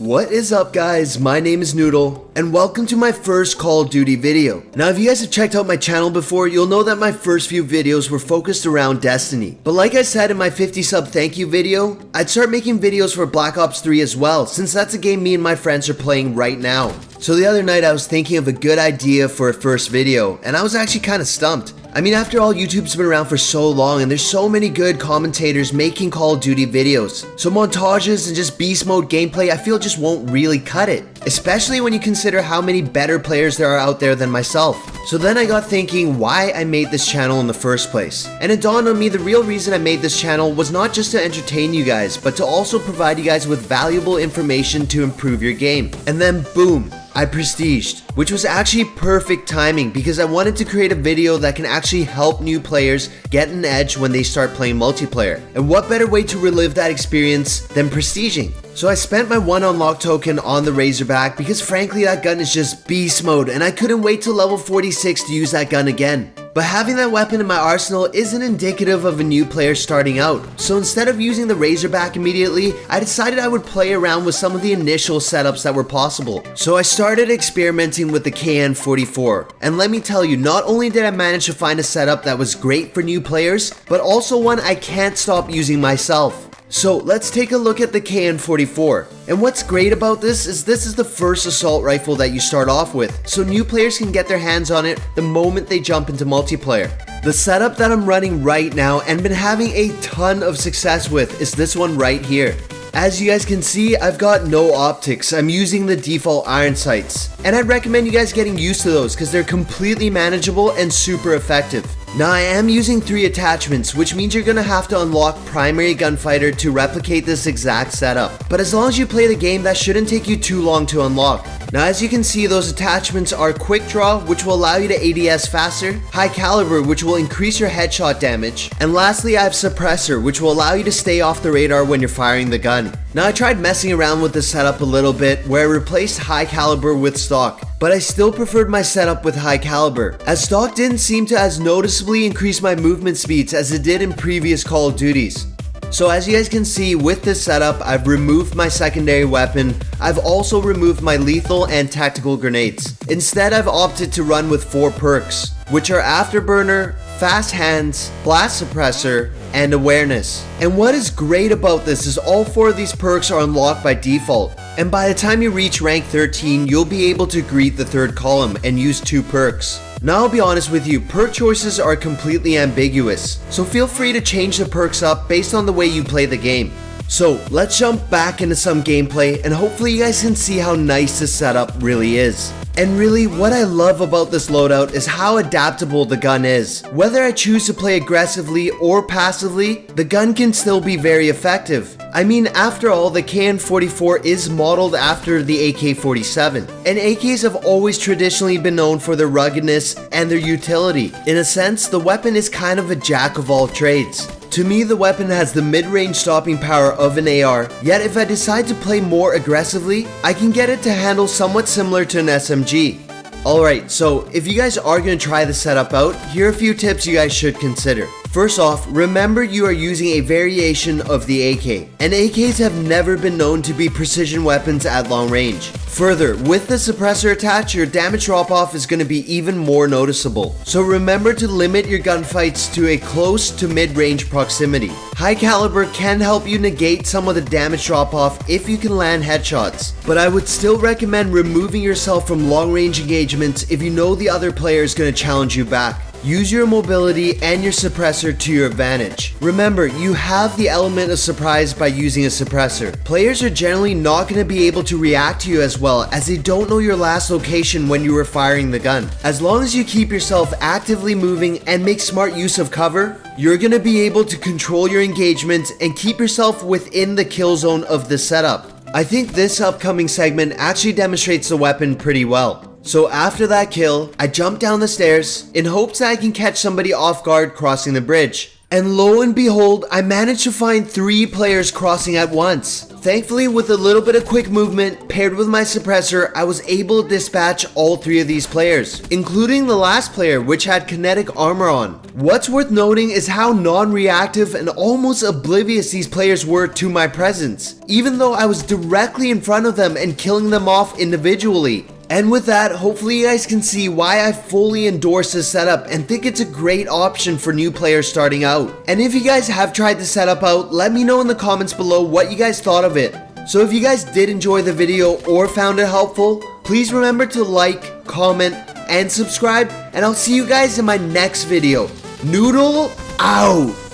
What is up guys, my name is Noodle, and welcome to my first Call of Duty video. Now if you guys have checked out my channel before, you'll know that my first few videos were focused around Destiny. But like I said in my 50 sub thank you video, I'd start making videos for Black Ops 3 as well, since that's a game me and my friends are playing right now. So the other night I was thinking of a good idea for a first video, and I was actually kind of stumped. I mean, after all, YouTube's been around for so long and there's so many good commentators making Call of Duty videos. So montages and just beast mode gameplay I feel just won't really cut it. Especially when you consider how many better players there are out there than myself. So then I got thinking why I made this channel in the first place. And it dawned on me the real reason I made this channel was not just to entertain you guys, but to also provide you guys with valuable information to improve your game. And then boom, I prestiged, which was actually perfect timing because I wanted to create a video that can actually help new players get an edge when they start playing multiplayer. And what better way to relive that experience than prestiging? So I spent my one unlock token on the Razorback because frankly that gun is just beast mode and I couldn't wait till level 46 to use that gun again. But having that weapon in my arsenal isn't indicative of a new player starting out. So instead of using the Razorback immediately, I decided I would play around with some of the initial setups that were possible. So I started experimenting with the KN-44. And let me tell you, not only did I manage to find a setup that was great for new players, but also one I can't stop using myself. So let's take a look at the KN-44. And what's great about this is the first assault rifle that you start off with, so new players can get their hands on it the moment they jump into multiplayer. The setup that I'm running right now and been having a ton of success with is this one right here. As you guys can see, I've got no optics. I'm using the default iron sights. And I'd recommend you guys getting used to those because they're completely manageable and super effective. Now I am using 3 attachments, which means you're gonna have to unlock primary gunfighter to replicate this exact setup. But as long as you play the game, that shouldn't take you too long to unlock. Now as you can see, those attachments are Quickdraw, which will allow you to ADS faster, High Caliber, which will increase your headshot damage, and lastly I have Suppressor, which will allow you to stay off the radar when you're firing the gun. Now I tried messing around with the setup a little bit, where I replaced High Caliber with stock, but I still preferred my setup with High Caliber, as stock didn't seem to as noticeably increase my movement speeds as it did in previous Call of Duties. So as you guys can see, with this setup, I've removed my secondary weapon. I've also removed my lethal and tactical grenades. Instead, I've opted to run with 4 perks, which are Afterburner, Fast Hands, Blast Suppressor, and Awareness. And what is great about this is all 4 of these perks are unlocked by default. And by the time you reach rank 13, you'll be able to greet the 3rd column and use 2 perks. Now I'll be honest with you, perk choices are completely ambiguous, so feel free to change the perks up based on the way you play the game. So let's jump back into some gameplay and hopefully you guys can see how nice this setup really is. And really, what I love about this loadout is how adaptable the gun is. Whether I choose to play aggressively or passively, the gun can still be very effective. I mean, after all, the KN-44 is modeled after the AK-47, and AKs have always traditionally been known for their ruggedness and their utility. In a sense, the weapon is kind of a jack of all trades. To me, the weapon has the mid-range stopping power of an AR, yet if I decide to play more aggressively, I can get it to handle somewhat similar to an SMG. Alright, so if you guys are going to try the setup out, here are a few tips you guys should consider. First off, remember you are using a variation of the AK, and AKs have never been known to be precision weapons at long range. Further, with the suppressor attached, your damage drop-off is going to be even more noticeable. So remember to limit your gunfights to a close to mid-range proximity. High caliber can help you negate some of the damage drop-off if you can land headshots, but I would still recommend removing yourself from long-range engagements if you know the other player is going to challenge you back. Use your mobility and your suppressor to your advantage. Remember, you have the element of surprise by using a suppressor. Players are generally not going to be able to react to you as well as they don't know your last location when you were firing the gun. As long as you keep yourself actively moving and make smart use of cover, you're going to be able to control your engagement and keep yourself within the kill zone of the setup. I think this upcoming segment actually demonstrates the weapon pretty well. So after that kill, I jump down the stairs in hopes that I can catch somebody off guard crossing the bridge. And lo and behold, I managed to find 3 players crossing at once. Thankfully, with a little bit of quick movement paired with my suppressor, I was able to dispatch all 3 of these players, including the last player, which had kinetic armor on. What's worth noting is how non-reactive and almost oblivious these players were to my presence, even though I was directly in front of them and killing them off individually. And with that, hopefully you guys can see why I fully endorse this setup and think it's a great option for new players starting out. And if you guys have tried the setup out, let me know in the comments below what you guys thought of it. So if you guys did enjoy the video or found it helpful, please remember to like, comment, and subscribe, and I'll see you guys in my next video. Noodle out!